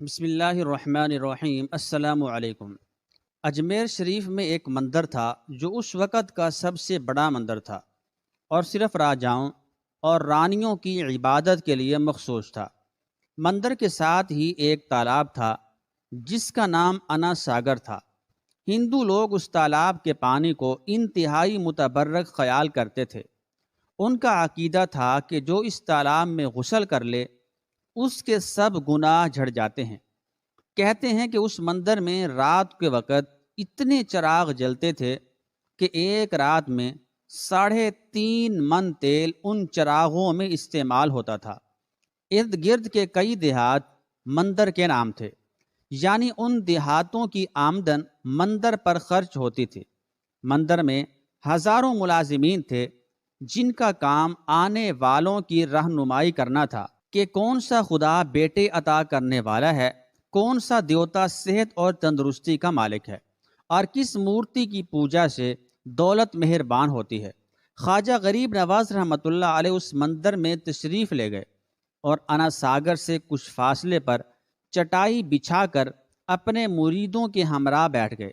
بسم اللہ الرحمن الرحیم۔ السلام علیکم۔ اجمیر شریف میں ایک مندر تھا جو اس وقت کا سب سے بڑا مندر تھا اور صرف راجاؤں اور رانیوں کی عبادت کے لیے مخصوص تھا۔ مندر کے ساتھ ہی ایک تالاب تھا جس کا نام انا ساگر تھا۔ ہندو لوگ اس تالاب کے پانی کو انتہائی متبرک خیال کرتے تھے۔ ان کا عقیدہ تھا کہ جو اس تالاب میں غسل کر لے اس کے سب گناہ جھڑ جاتے ہیں۔ کہتے ہیں کہ اس مندر میں رات کے وقت اتنے چراغ جلتے تھے کہ ایک رات میں 3.5 من تیل ان چراغوں میں استعمال ہوتا تھا۔ ارد گرد کے کئی دیہات مندر کے نام تھے، یعنی ان دیہاتوں کی آمدن مندر پر خرچ ہوتی تھی۔ مندر میں ہزاروں ملازمین تھے جن کا کام آنے والوں کی رہنمائی کرنا تھا کہ کون سا خدا بیٹے عطا کرنے والا ہے، کون سا دیوتا صحت اور تندرستی کا مالک ہے، اور کس مورتی کی پوجا سے دولت مہربان ہوتی ہے۔ خواجہ غریب نواز رحمۃ اللہ علیہ اس مندر میں تشریف لے گئے اور انا ساگر سے کچھ فاصلے پر چٹائی بچھا کر اپنے مریدوں کے ہمراہ بیٹھ گئے۔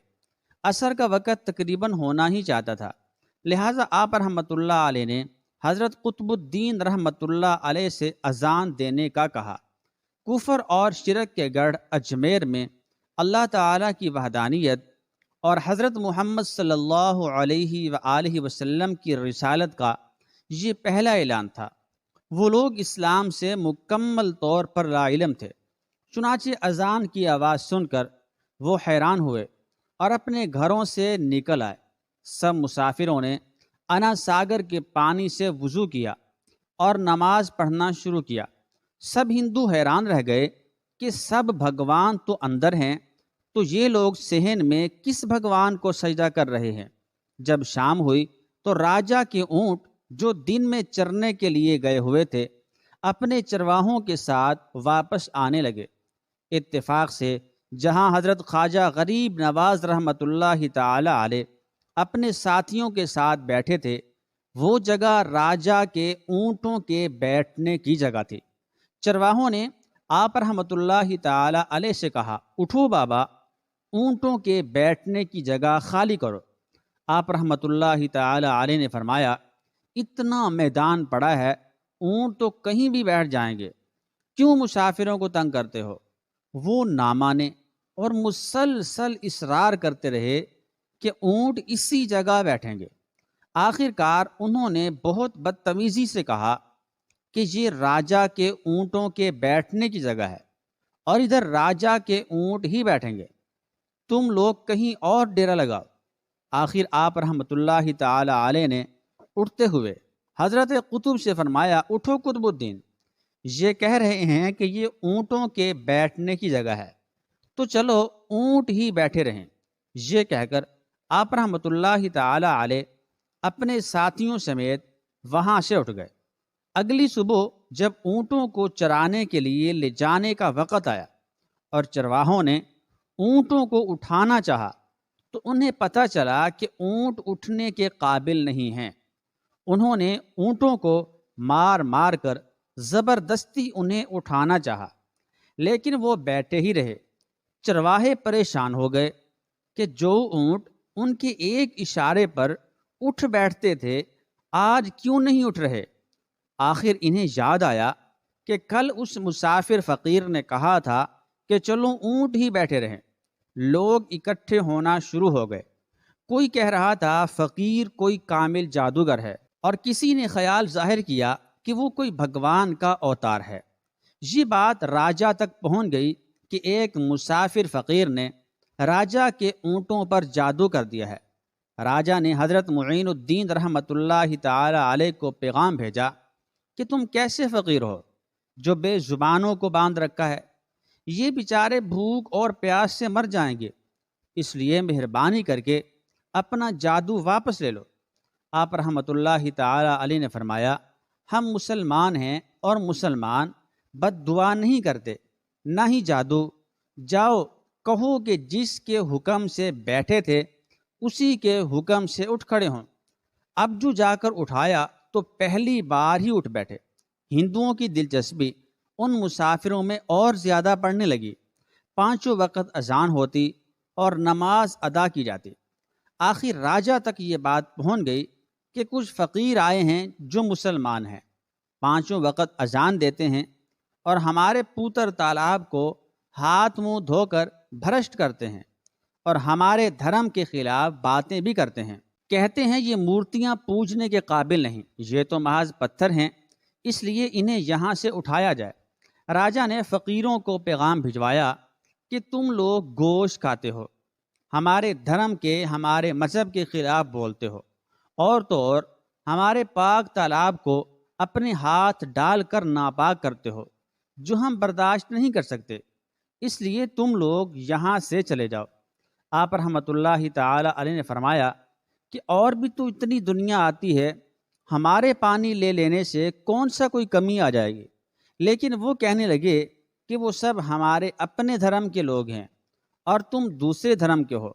عصر کا وقت تقریباً ہونا ہی چاہتا تھا، لہٰذا آپ رحمۃ اللہ علیہ نے حضرت قطب الدین رحمۃ اللہ علیہ سے اذان دینے کا کہا۔ کفر اور شرک کے گڑھ اجمیر میں اللہ تعالیٰ کی وحدانیت اور حضرت محمد صلی اللہ علیہ وآلہ وسلم کی رسالت کا یہ پہلا اعلان تھا۔ وہ لوگ اسلام سے مکمل طور پر لا علم تھے، چنانچہ اذان کی آواز سن کر وہ حیران ہوئے اور اپنے گھروں سے نکل آئے۔ سب مسافروں نے انا ساگر کے پانی سے وضو کیا اور نماز پڑھنا شروع کیا۔ سب ہندو حیران رہ گئے کہ سب بھگوان تو اندر ہیں، تو یہ لوگ صحن میں کس بھگوان کو سجدہ کر رہے ہیں؟ جب شام ہوئی تو راجا کے اونٹ جو دن میں چرنے کے لیے گئے ہوئے تھے اپنے چرواہوں کے ساتھ واپس آنے لگے۔ اتفاق سے جہاں حضرت خواجہ غریب نواز رحمۃ اللہ تعالی علیہ اپنے ساتھیوں کے ساتھ بیٹھے تھے، وہ جگہ راجا کے اونٹوں کے بیٹھنے کی جگہ تھی۔ چرواہوں نے آپ رحمۃ اللہ تعالی علیہ سے کہا، اٹھو بابا، اونٹوں کے بیٹھنے کی جگہ خالی کرو۔ آپ رحمۃ اللہ تعالی علیہ نے فرمایا، اتنا میدان پڑا ہے، اونٹ تو کہیں بھی بیٹھ جائیں گے، کیوں مسافروں کو تنگ کرتے ہو؟ وہ نہ مانے اور مسلسل اصرار کرتے رہے کہ اونٹ اسی جگہ بیٹھیں گے۔ آخر کار انہوں نے بہت بدتمیزی سے کہا کہ یہ راجا کے اونٹوں کے بیٹھنے کی جگہ ہے اور ادھر راجا کے اونٹ ہی بیٹھیں گے، تم لوگ کہیں اور ڈیرا لگاؤ۔ آخر آپ رحمۃ اللہ تعالی علیہ نے اٹھتے ہوئے حضرت قطب سے فرمایا، اٹھو قطب الدین، یہ کہہ رہے ہیں کہ یہ اونٹوں کے بیٹھنے کی جگہ ہے، تو چلو اونٹ ہی بیٹھے رہیں۔ یہ کہہ کر آپ رحمۃ اللہ تعالی علیہ اپنے ساتھیوں سمیت وہاں سے اٹھ گئے۔ اگلی صبح جب اونٹوں کو چرانے کے لیے لے جانے کا وقت آیا اور چرواہوں نے اونٹوں کو اٹھانا چاہا تو انہیں پتہ چلا کہ اونٹ اٹھنے کے قابل نہیں ہیں۔ انہوں نے اونٹوں کو مار مار کر زبردستی انہیں اٹھانا چاہا، لیکن وہ بیٹھے ہی رہے۔ چرواہے پریشان ہو گئے کہ جو اونٹ ان کے ایک اشارے پر اٹھ بیٹھتے تھے آج کیوں نہیں اٹھ رہے؟ آخر انہیں یاد آیا کہ کل اس مسافر فقیر نے کہا تھا کہ چلو اونٹ ہی بیٹھے رہیں۔ لوگ اکٹھے ہونا شروع ہو گئے۔ کوئی کہہ رہا تھا فقیر کوئی کامل جادوگر ہے، اور کسی نے خیال ظاہر کیا کہ وہ کوئی بھگوان کا اوتار ہے۔ یہ بات راجا تک پہنچ گئی کہ ایک مسافر فقیر نے راجا کے اونٹوں پر جادو کر دیا ہے۔ راجا نے حضرت معین الدین رحمۃ اللہ تعالی علیہ کو پیغام بھیجا کہ تم کیسے فقیر ہو جو بے زبانوں کو باندھ رکھا ہے؟ یہ بیچارے بھوک اور پیاس سے مر جائیں گے، اس لیے مہربانی کر کے اپنا جادو واپس لے لو۔ آپ رحمۃ اللہ تعالی علیہ نے فرمایا، ہم مسلمان ہیں اور مسلمان بد دعا نہیں کرتے، نہ ہی جادو۔ جاؤ کہو کہ جس کے حکم سے بیٹھے تھے اسی کے حکم سے اٹھ کھڑے ہوں۔ اب جو جا کر اٹھایا تو پہلی بار ہی اٹھ بیٹھے۔ ہندوؤں کی دلچسپی ان مسافروں میں اور زیادہ بڑھنے لگی۔ پانچوں وقت اذان ہوتی اور نماز ادا کی جاتی۔ آخر راجا تک یہ بات پہنچ گئی کہ کچھ فقیر آئے ہیں جو مسلمان ہیں، پانچوں وقت اذان دیتے ہیں اور ہمارے پوتر تالاب کو ہاتھ منہ دھو کر بھرشٹ کرتے ہیں اور ہمارے دھرم کے خلاف باتیں بھی کرتے ہیں۔ کہتے ہیں یہ مورتیاں پوجنے کے قابل نہیں، یہ تو محض پتھر ہیں، اس لیے انہیں یہاں سے اٹھایا جائے۔ راجا نے فقیروں کو پیغام بھجوایا کہ تم لوگ گوشت کھاتے ہو، ہمارے دھرم کے، ہمارے مذہب کے خلاف بولتے ہو، اور تو اور ہمارے پاک تالاب کو اپنے ہاتھ ڈال کر ناپاک کرتے ہو، جو ہم برداشت نہیں کر سکتے، اس لیے تم لوگ یہاں سے چلے جاؤ۔ آپ رحمۃ اللہ تعالی علیہ نے فرمایا کہ اور بھی تو اتنی دنیا آتی ہے، ہمارے پانی لے لینے سے کون سا کوئی کمی آ جائے گی؟ لیکن وہ کہنے لگے کہ وہ سب ہمارے اپنے دھرم کے لوگ ہیں اور تم دوسرے دھرم کے ہو،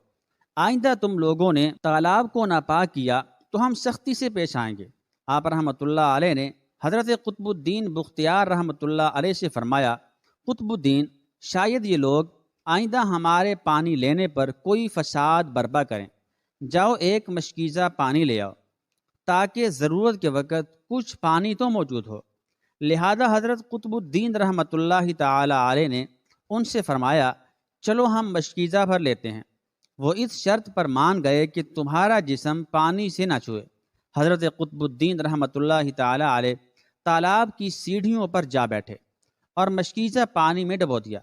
آئندہ تم لوگوں نے تالاب کو ناپاک کیا تو ہم سختی سے پیش آئیں گے۔ آپ رحمۃ اللہ علیہ نے حضرت قطب الدین بختیار رحمۃ اللہ علیہ سے فرمایا، قطب الدین، شاید یہ لوگ آئندہ ہمارے پانی لینے پر کوئی فساد برپا کریں، جاؤ ایک مشکیزہ پانی لے آؤ تاکہ ضرورت کے وقت کچھ پانی تو موجود ہو۔ لہذا حضرت قطب الدین رحمۃ اللہ تعالی علیہ نے ان سے فرمایا، چلو ہم مشکیزہ بھر لیتے ہیں۔ وہ اس شرط پر مان گئے کہ تمہارا جسم پانی سے نہ چھوئے۔ حضرت قطب الدین رحمۃ اللہ تعالی علیہ تالاب کی سیڑھیوں پر جا بیٹھے اور مشکیزہ پانی میں ڈبو دیا۔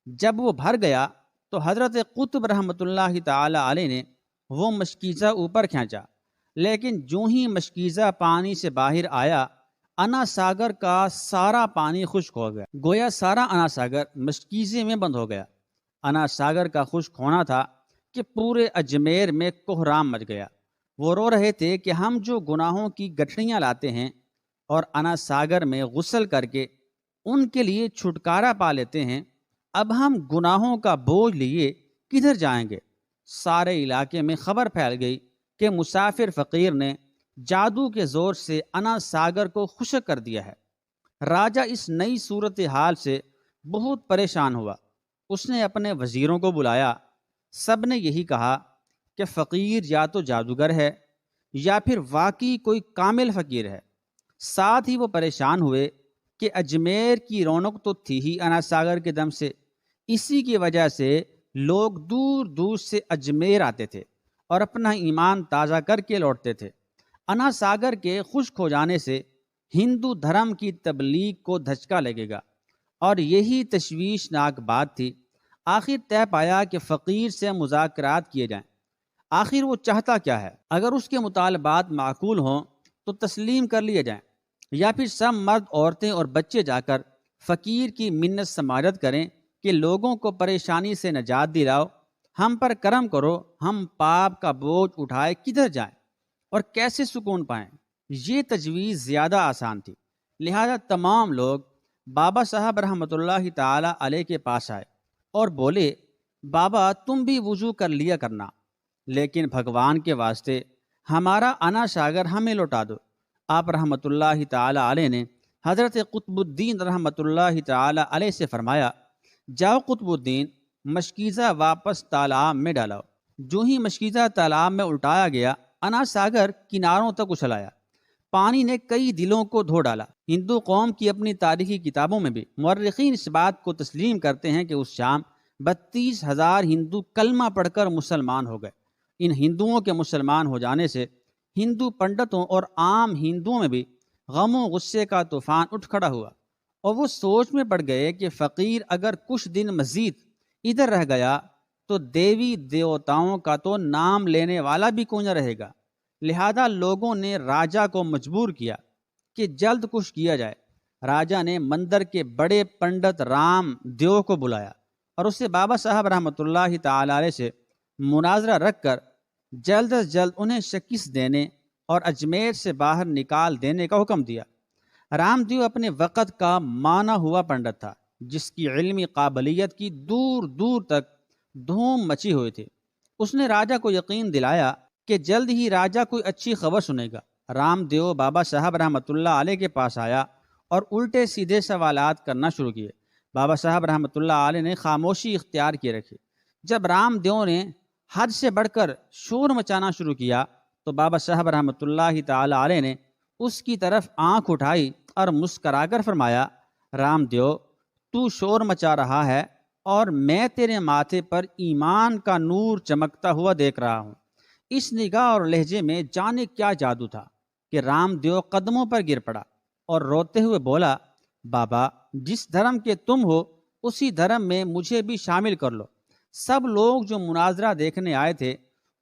جب وہ بھر گیا تو حضرت قطب رحمۃ اللہ تعالی علیہ نے وہ مشکیزہ اوپر کھینچا، لیکن جو ہی مشکیزہ پانی سے باہر آیا، انا ساگر کا سارا پانی خشک ہو گیا، گویا سارا انا ساگر مشکیزے میں بند ہو گیا۔ انا ساگر کا خشک ہونا تھا کہ پورے اجمیر میں کوہرام مچ گیا۔ وہ رو رہے تھے کہ ہم جو گناہوں کی گٹھڑیاں لاتے ہیں اور انا ساگر میں غسل کر کے ان کے لیے چھٹکارا پا لیتے ہیں، اب ہم گناہوں کا بوجھ لیے کدھر جائیں گے؟ سارے علاقے میں خبر پھیل گئی کہ مسافر فقیر نے جادو کے زور سے انا ساگر کو خشک کر دیا ہے۔ راجہ اس نئی صورتحال سے بہت پریشان ہوا۔ اس نے اپنے وزیروں کو بلایا، سب نے یہی کہا کہ فقیر یا تو جادوگر ہے یا پھر واقعی کوئی کامل فقیر ہے۔ ساتھ ہی وہ پریشان ہوئے کہ اجمیر کی رونق تو تھی ہی انا ساگر کے دم سے، اسی کی وجہ سے لوگ دور دور سے اجمیر آتے تھے اور اپنا ایمان تازہ کر کے لوٹتے تھے۔ انا ساگر کے خشک ہو جانے سے ہندو دھرم کی تبلیغ کو دھچکا لگے گا، اور یہی تشویشناک بات تھی۔ آخر طے پایا کہ فقیر سے مذاکرات کیے جائیں۔ آخر وہ چاہتا کیا ہے؟ اگر اس کے مطالبات معقول ہوں تو تسلیم کر لیے جائیں، یا پھر سب مرد، عورتیں اور بچے جا کر فقیر کی منت سماجت کریں کہ لوگوں کو پریشانی سے نجات دلاؤ، ہم پر کرم کرو، ہم پاپ کا بوجھ اٹھائے کدھر جائیں اور کیسے سکون پائیں۔ یہ تجویز زیادہ آسان تھی، لہذا تمام لوگ بابا صاحب رحمۃ اللہ تعالی علیہ کے پاس آئے اور بولے، بابا تم بھی وضو کر لیا کرنا، لیکن بھگوان کے واسطے ہمارا انا ساگر ہمیں لوٹا دو۔ آپ رحمۃ اللہ تعالی علیہ نے حضرت قطب الدین رحمۃ اللہ تعالی علیہ سے فرمایا، جاؤ قطب الدین، مشکیزہ واپس تالاب میں ڈالاؤ۔ جو ہی مشکیزہ تالاب میں الٹایا گیا، انا ساگر کناروں تک اچھل آیا۔ پانی نے کئی دلوں کو دھو ڈالا۔ ہندو قوم کی اپنی تاریخی کتابوں میں بھی مورخین اس بات کو تسلیم کرتے ہیں کہ اس شام 32,000 ہندو کلمہ پڑھ کر مسلمان ہو گئے۔ ان ہندوؤں کے مسلمان ہو جانے سے ہندو پنڈتوں اور عام ہندوؤں میں بھی غم و غصے کا طوفان اٹھ کھڑا ہوا، اور وہ سوچ میں پڑ گئے کہ فقیر اگر کچھ دن مزید ادھر رہ گیا تو دیوی دیوتاؤں کا تو نام لینے والا بھی کون نہ رہے گا۔ لہذا لوگوں نے راجہ کو مجبور کیا کہ جلد کچھ کیا جائے۔ راجہ نے مندر کے بڑے پنڈت رام دیو کو بلایا اور اسے بابا صاحب رحمۃ اللہ تعالی علیہ سے مناظرہ رکھ کر جلد از جلد انہیں شکست دینے اور اجمیر سے باہر نکال دینے کا حکم دیا۔ رام دیو اپنے وقت کا مانا ہوا پنڈت تھا، جس کی علمی قابلیت کی دور دور تک دھوم مچی ہوئی تھی۔ اس نے راجہ کو یقین دلایا کہ جلد ہی راجہ کوئی اچھی خبر سنے گا۔ رام دیو بابا صاحب رحمۃ اللہ علیہ کے پاس آیا اور الٹے سیدھے سوالات کرنا شروع کیے۔ بابا صاحب رحمۃ اللہ علیہ نے خاموشی اختیار کیے رکھی۔ جب رام دیو نے حد سے بڑھ کر شور مچانا شروع کیا تو بابا صاحب رحمۃ اللہ تعالی علیہ نے اس کی طرف آنکھ اٹھائی اور مسکرا کر فرمایا، رام دیو، تو شور مچا رہا ہے اور میں تیرے ماتھے پر ایمان کا نور چمکتا ہوا دیکھ رہا ہوں۔ اس نگاہ اور لہجے میں جانے کیا جادو تھا کہ رام دیو قدموں پر گر پڑا اور روتے ہوئے بولا، بابا، جس دھرم کے تم ہو اسی دھرم میں مجھے بھی شامل کر لو۔ سب لوگ جو مناظرہ دیکھنے آئے تھے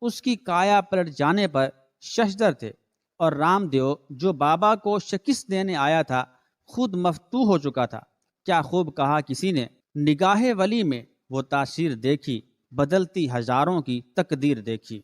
اس کی کایا پلٹ جانے پر ششدر تھے، اور رام دیو جو بابا کو شکست دینے آیا تھا خود مفتوح ہو چکا تھا۔ کیا خوب کہا کسی نے، نگاہ ولی میں وہ تاثیر دیکھی، بدلتی ہزاروں کی تقدیر دیکھی۔